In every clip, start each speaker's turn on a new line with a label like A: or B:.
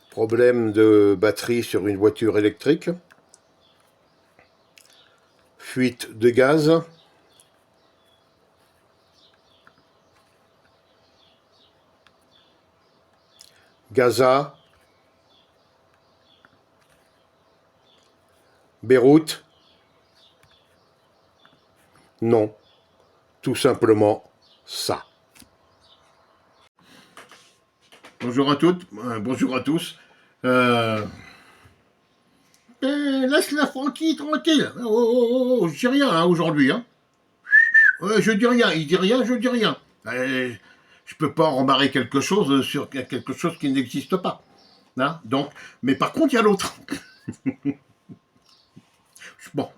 A: Problème de batterie sur une voiture électrique. Fuite de gaz. Gaza. Beyrouth. Non, tout simplement ça.
B: Bonjour à toutes, bonjour à tous. Laisse la Francky tranquille. Oh, oh, oh, je dis rien hein, aujourd'hui. Hein. Je dis rien, il dit rien, je dis rien. Je peux pas embarrer quelque chose sur quelque chose qui n'existe pas. Hein. Donc, mais par contre, il y a l'autre. Bon,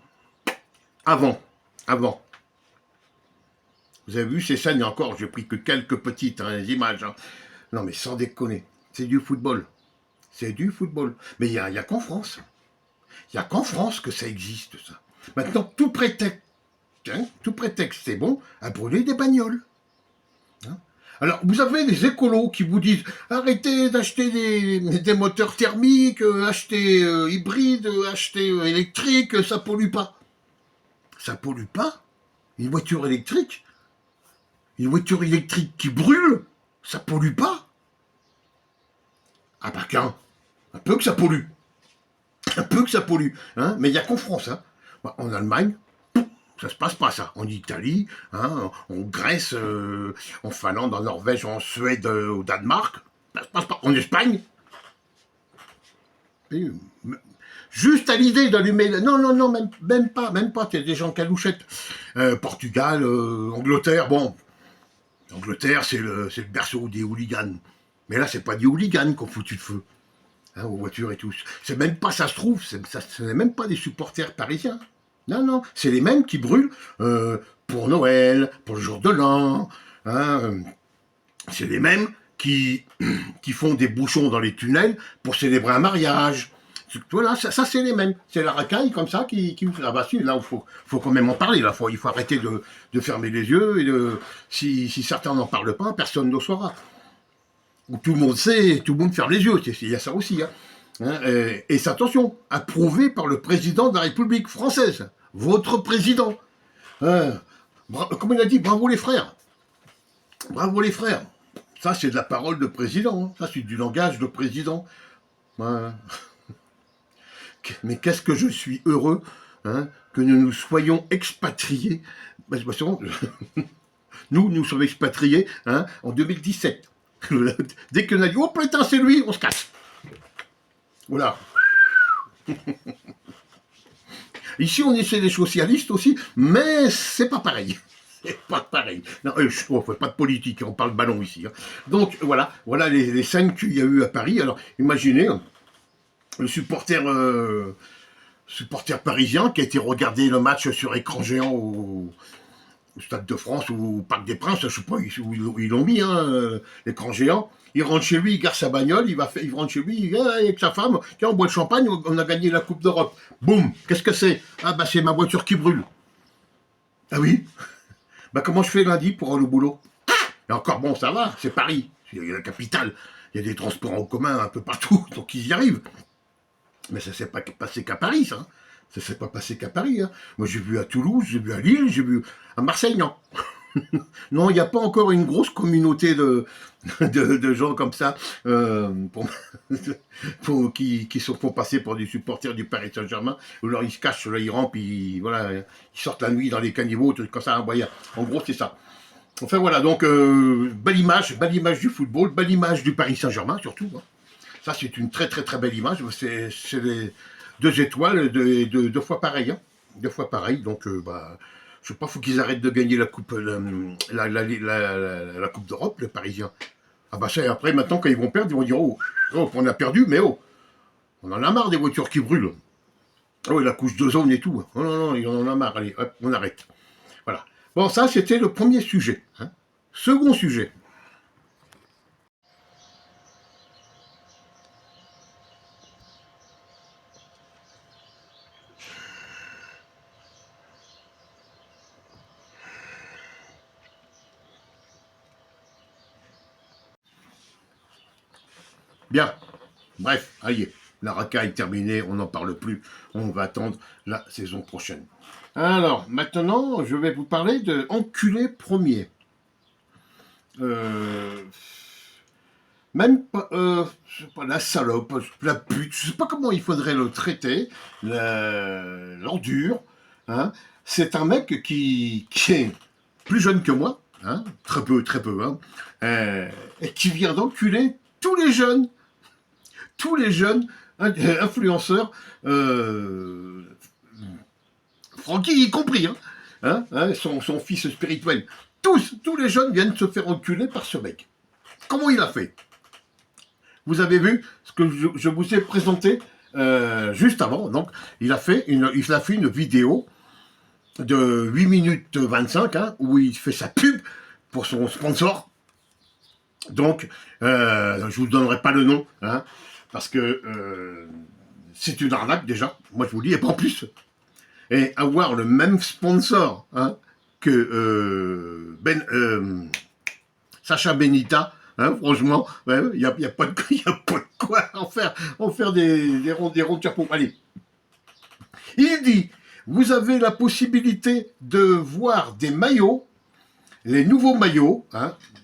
B: avant. Vous avez vu ces scènes, et encore, j'ai pris que quelques petites images. Hein. Non, mais sans déconner, c'est du football. C'est du football. Mais il y a qu'en France. Il n'y a qu'en France que ça existe, ça. Maintenant, tout prétexte, c'est bon à brûler des bagnoles. Hein. Alors, vous avez des écolos qui vous disent arrêtez d'acheter des moteurs thermiques, achetez hybrides, achetez électriques, ça pollue pas. Ça pollue pas. Une voiture électrique qui brûle, ça pollue pas. Ah bah qu'un, un peu que ça pollue. Un peu que ça pollue. Hein. Mais il n'y a qu'en France. Hein. En Allemagne, ça se passe pas ça. En Italie, hein, en Grèce, en Finlande, en Norvège, en Suède, au Danemark, ça se passe pas. En Espagne, juste à l'idée d'allumer. Non, même pas. Il y a des gens calouchettes. Portugal, Angleterre, bon. Angleterre, c'est le berceau des hooligans. Mais là, c'est pas des hooligans qui ont foutu le feu. Hein, aux voitures et tout. C'est même pas, ça se trouve, ce n'est même pas des supporters parisiens. Non, c'est les mêmes qui brûlent pour Noël, pour le jour de l'an. Hein, c'est les mêmes qui font des bouchons dans les tunnels pour célébrer un mariage. Voilà, ça c'est les mêmes. C'est la racaille comme ça qui ah bah si, là il faut quand même en parler. Là, il faut arrêter de fermer les yeux et si certains n'en parlent pas, personne ne le saura. Tout le monde sait, tout le monde ferme les yeux. Il y a ça aussi. Hein. Et c'est attention, approuvé par le président de la République française, votre président. Comme il a dit, bravo les frères. Bravo les frères. Ça, c'est de la parole de président. Hein. Ça, c'est du langage de président. Mais qu'est-ce que je suis heureux hein, que nous soyons expatriés. Nous sommes expatriés hein, en 2017. Dès qu'on a dit, oh putain, c'est lui, on se casse. Voilà. Ici, on essaie des socialistes aussi, mais c'est pas pareil. C'est pas pareil. Non, on fait pas de politique, on parle ballon ici. Hein. Donc voilà les scènes qu'il y a eu à Paris. Alors imaginez le supporter parisien qui a été regarder le match sur écran géant au Stade de France ou au Parc des Princes, je sais pas où ils l'ont mis, hein, l'écran géant. Il rentre chez lui, il garde sa bagnole, il rentre chez lui, avec sa femme, tiens, on boit le champagne, on a gagné la Coupe d'Europe. Boum, qu'est-ce que c'est? Ah bah c'est ma voiture qui brûle. Ah oui. Bah comment je fais lundi pour aller au boulot? Et encore bon, ça va, c'est Paris, c'est la capitale. Il y a des transports en commun un peu partout, donc ils y arrivent. Mais ça s'est pas passé qu'à Paris, ça. Ça s'est pas passé qu'à Paris. Hein. Moi j'ai vu à Toulouse, j'ai vu à Lille, j'ai vu à Marseille, non. Non, il n'y a pas encore une grosse communauté de gens comme ça qui se font passer pour des supporters du Paris Saint-Germain. Ou alors ils se cachent, là, ils rampent, ils sortent la nuit dans les caniveaux, tout comme ça. Hein, voyez. En gros, c'est ça. Enfin voilà, donc belle image du football, belle image du Paris Saint-Germain surtout. Hein. Ça, c'est une très très très belle image. C'est les 2 étoiles, deux fois pareil. Hein. 2 fois pareil, donc je sais pas, faut qu'ils arrêtent de gagner la coupe, la coupe d'Europe, les Parisiens. Ah bah ça, après, maintenant, quand ils vont perdre, ils vont dire oh, on a perdu, mais oh, on en a marre des voitures qui brûlent. Oh, et la couche d'ozone et tout. Oh non, il en a marre. Allez, hop, on arrête. Voilà. Bon, ça, c'était le premier sujet. Hein. Second sujet. Bien. Bref, allez, la racaille est terminée, on n'en parle plus. On va attendre la saison prochaine. Alors, maintenant, je vais vous parler de Enculé premier. Même pas, je sais pas, la salope, la pute, je sais pas comment il faudrait le traiter, l'ordure, hein. C'est un mec qui est plus jeune que moi, hein, très peu, hein, et qui vient d'enculer tous les jeunes influenceurs, Francky y compris, son fils spirituel. Tous les jeunes viennent se faire enculer par ce mec. Comment il a fait? Vous avez vu ce que je vous ai présenté juste avant. Donc, il a fait une vidéo de 8 minutes 25 où il fait sa pub pour son sponsor. Donc, je vous donnerai pas le nom, parce que c'est une arnaque déjà. Moi, je vous le dis, et pas en plus. Et avoir le même sponsor que Sacha Benita, franchement, il n'y a pas de quoi en faire des ronds de chapeau. Allez. Il dit, vous avez la possibilité de voir des maillots, les nouveaux maillots,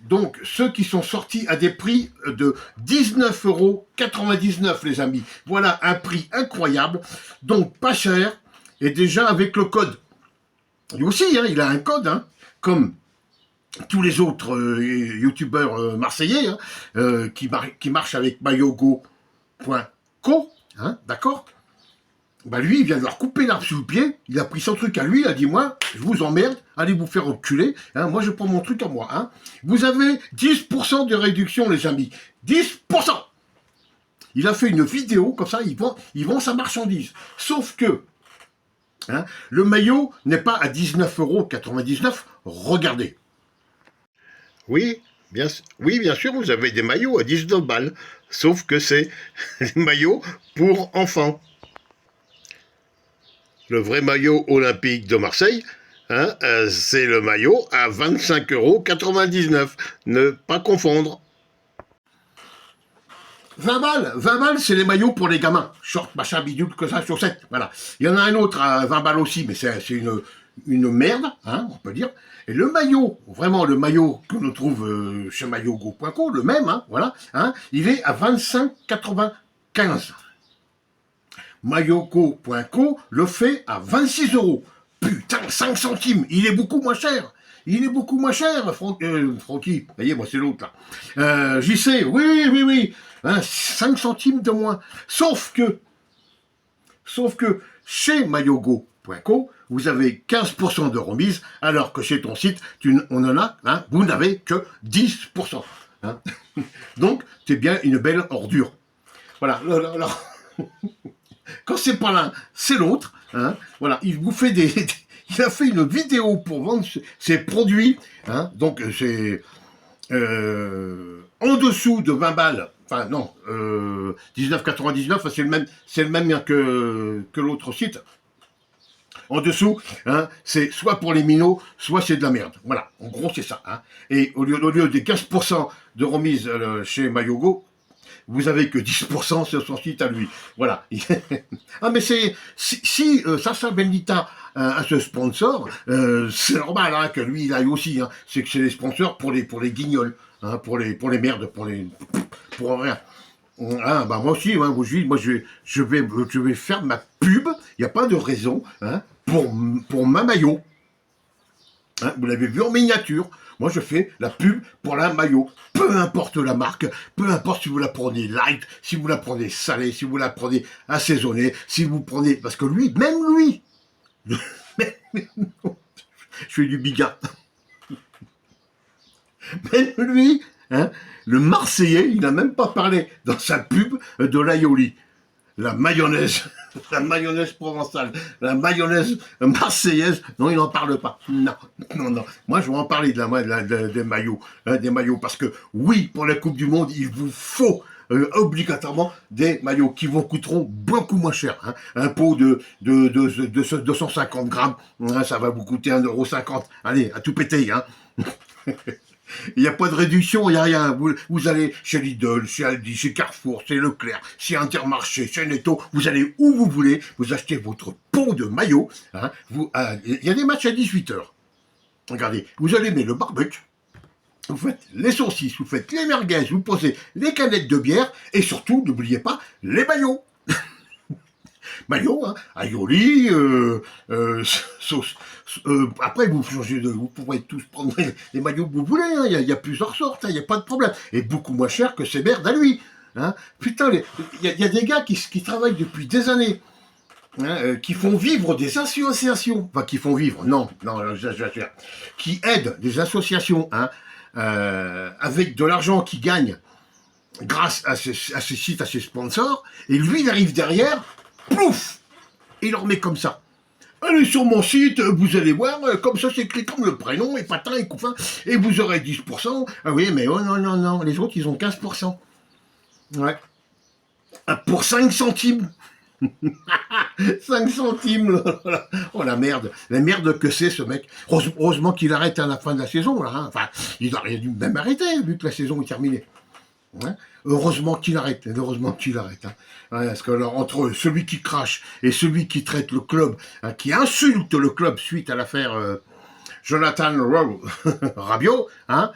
B: donc ceux qui sont sortis à des prix de 19,99 €, les amis. Voilà un prix incroyable, donc pas cher, et déjà avec le code. Lui aussi, il a un code, comme tous les autres youtubeurs marseillais qui marchent avec maillogo.co, d'accord. Bah lui, il vient de leur couper l'arbre sous le pied, il a pris son truc à lui, il a dit, moi, je vous emmerde, allez vous faire enculer, moi je prends mon truc à moi. Vous avez 10% de réduction, les amis, 10%. Il a fait une vidéo, comme ça, il vend sa marchandise. Sauf que, le maillot n'est pas à 19,99 €, regardez. Oui, bien sûr, vous avez des maillots à 19 balles, sauf que c'est des maillots pour enfants. Le vrai maillot olympique de Marseille, c'est le maillot à 25,99 €. Ne pas confondre. 20 balles, c'est les maillots pour les gamins. Short, machin, bidule, que ça, chaussettes, voilà. Il y en a un autre à 20 balles aussi, mais c'est une merde, on peut dire. Et le maillot, vraiment le maillot que l'on trouve chez maillogo.co, le même, voilà, il est à 25,95 €. Maillogo.co le fait à 26 €. Putain, 5 centimes, il est beaucoup moins cher. Francky. Vous voyez, moi, c'est l'autre, là. JC, oui. 5 centimes de moins. Sauf que chez maillogo.co, vous avez 15% de remise, alors que chez ton site, on en a, vous n'avez que 10%. Donc, c'est bien une belle ordure. Voilà. Alors, quand c'est pas l'un, c'est l'autre. Voilà, il vous fait il a fait une vidéo pour vendre ses produits. Donc, c'est en dessous de 20 balles. Enfin, non, 19,99, c'est le même que l'autre site. En dessous, c'est soit pour les minots, soit c'est de la merde. Voilà, en gros, c'est ça. Et au lieu des 15% de remise chez Maillogo, vous avez que 10% sur son site à lui. Voilà. Mais si Sacha Benita a ce sponsor, c'est normal que lui il aille aussi. C'est que c'est les sponsors pour les guignols, pour les merdes, pour rien. Moi aussi, moi je vais faire ma pub. Il n'y a pas de raison pour ma maillot. Vous l'avez vu en miniature. Moi, je fais la pub pour la maillot. Peu importe la marque, peu importe si vous la prenez light, si vous la prenez salée, si vous la prenez assaisonnée, si vous prenez... Parce que même lui, je fais du bigat. Même lui, le Marseillais, il n'a même pas parlé dans sa pub de l'aioli. La mayonnaise provençale, la mayonnaise marseillaise, non, il n'en parle pas. Non. Moi, je vais en parler des maillots, parce que oui, pour la Coupe du Monde, il vous faut obligatoirement des maillots qui vous coûteront beaucoup moins cher. Un pot de 250 grammes, ça va vous coûter 1,50 €. Allez, à tout péter. Il n'y a pas de réduction, il n'y a rien. Vous allez chez Lidl, chez Aldi, chez Carrefour, chez Leclerc, chez Intermarché, chez Netto, vous allez où vous voulez, vous achetez votre pot de maillot. Hein, il y a des matchs à 18h. Regardez, vous allumez le barbecue, vous faites les saucisses, vous faites les merguez, vous posez les canettes de bière, et surtout, n'oubliez pas, les maillots. Maillot, hein, aioli, sauce. Après, vous pourrez tous prendre les maillots que vous voulez, hein, y a plusieurs sortes, il n'y a pas de problème. Et beaucoup moins cher que ces merdes à lui. Hein. Putain, il y a des gars qui travaillent depuis des années, hein, qui font vivre des associations, enfin qui font vivre, non, j'exagère, qui aident des associations, hein, avec de l'argent qu'ils gagnent grâce à ces sites, à ces sponsors, et lui, il arrive derrière, plouf, il leur met comme ça. Allez sur mon site, vous allez voir, comme ça c'est écrit comme le prénom, et patin, et couffin, et vous aurez 10%. Ah oui, mais oh non, les autres, ils ont 15%. Ouais. Pour 5 centimes. 5 centimes, là. Oh la merde que c'est ce mec. Heureusement qu'il arrête à la fin de la saison, là. Hein. Enfin, il aurait dû même arrêter, vu que la saison est terminée. Hein, heureusement qu'il arrête. Hein. Ouais, parce que alors, entre celui qui crache et celui qui traite le club, hein, qui insulte le club suite à l'affaire Jonathan Rabiot, hein,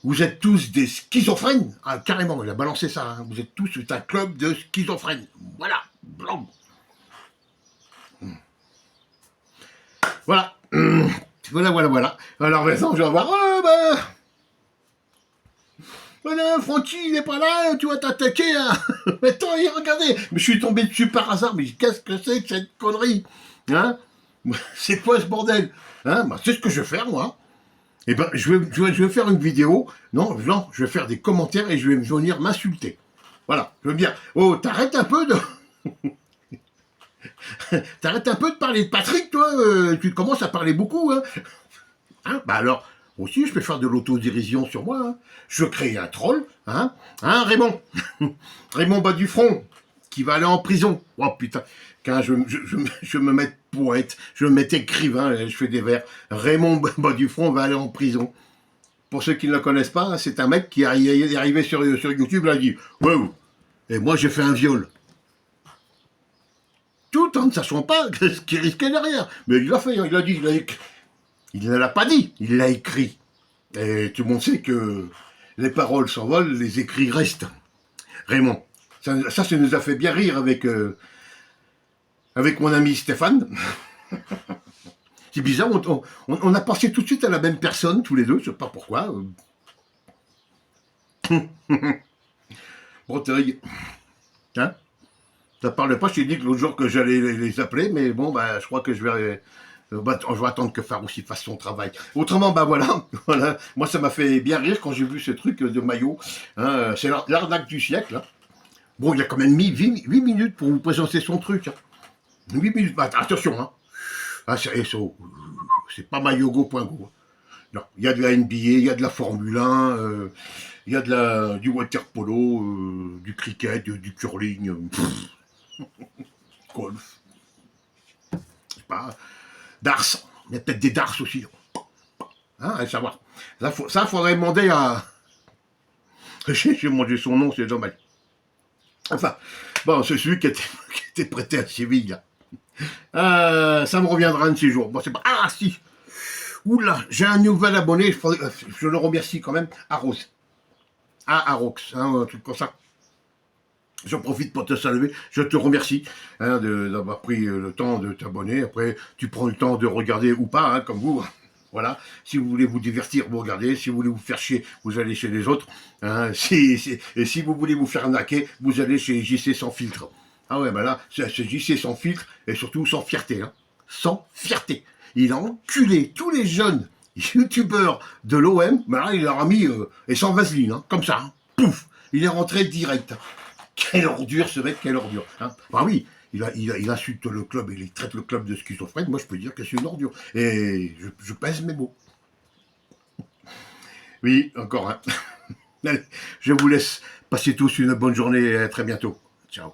B: vous êtes tous des schizophrènes. Ah, carrément, il a balancé ça. Hein. Vous êtes tous un club de schizophrènes. Voilà. Blanc. Voilà. Voilà. Alors maintenant, je vais voir. Oh, bah... Voilà, Francky, il n'est pas là, tu vas t'attaquer, hein. Mais attends, regardez, mais je suis tombé dessus par hasard, mais qu'est-ce que c'est que cette connerie, hein? C'est quoi ce bordel, hein? Bah, c'est ce que je vais faire, moi. Eh ben, je vais faire une vidéo, non, je vais faire des commentaires et je vais venir m'insulter. Voilà, je veux dire, oh, t'arrêtes un peu de... T'arrêtes un peu de parler de Patrick, toi, tu commences à parler beaucoup, hein? Hein? Bah alors... Aussi, je peux faire de l'autodérision sur moi. Hein. Je crée un troll, hein, Raymond. Raymond bas du front, qui va aller en prison. Oh putain, quand je me mets poète, je me mets écrivain, je fais des vers. Raymond bas du front va aller en prison. Pour ceux qui ne le connaissent pas, c'est un mec qui est arrivé sur YouTube, il a dit « Wow, et moi j'ai fait un viol. » Tout en ne sachant pas ce qu'il risquait derrière. Mais il l'a fait, il a dit, il ne l'a pas dit, il l'a écrit. Et tout le monde sait que les paroles s'envolent, les écrits restent. Raymond, ça nous a fait bien rire avec mon ami Stéphane. C'est bizarre, on a pensé tout de suite à la même personne, tous les deux, je ne sais pas pourquoi. Breteuil. Hein? Ça parle pas, je t'ai dit que l'autre jour que j'allais les appeler, mais bon, bah, je crois que je vais attendre que Faroussi fasse son travail. Autrement, bah voilà. Moi, ça m'a fait bien rire quand j'ai vu ce truc de maillot. Hein. C'est l'arnaque du siècle. Hein. Bon, il a quand même mis 8 minutes pour vous présenter son truc. Hein. 8 minutes. Bah, attention, hein. Ah, c'est pas maillogo.go. Non, il y a de la NBA, il y a de la Formule 1, il y a du water polo, du cricket, du curling, golf. C'est pas... Darts, il y a peut-être des darts aussi. Hein, à savoir. Ça, faudrait demander à... J'ai mangé son nom, c'est dommage. Enfin, bon, c'est celui qui était prêté à Séville. Ça me reviendra un de ces jours. Bon, c'est pas... Ah, si. Oula, j'ai un nouvel abonné, je le remercie quand même, Arros. Arox, hein, un truc comme ça. Je profite pour te saluer, je te remercie hein, d'avoir pris le temps de t'abonner. Après, tu prends le temps de regarder ou pas, hein, comme vous. Voilà. Si vous voulez vous divertir, vous regardez. Si vous voulez vous faire chier, vous allez chez les autres. Hein. Et si vous voulez vous faire arnaquer, vous allez chez JC sans filtre. Ah ouais, ben là, c'est JC sans filtre et surtout sans fierté. Hein. Sans fierté. Il a enculé tous les jeunes youtubeurs de l'OM. Ben là, il leur a mis, et sans vaseline, hein, comme ça. Hein. Pouf. Il est rentré direct. Quelle ordure ce mec, quelle ordure. Hein. Ah oui, il insulte le club et il traite le club de schizophrène. Moi, je peux dire que c'est une ordure. Et je pèse mes mots. Oui, encore un. Allez, je vous laisse passer tous une bonne journée et à très bientôt. Ciao.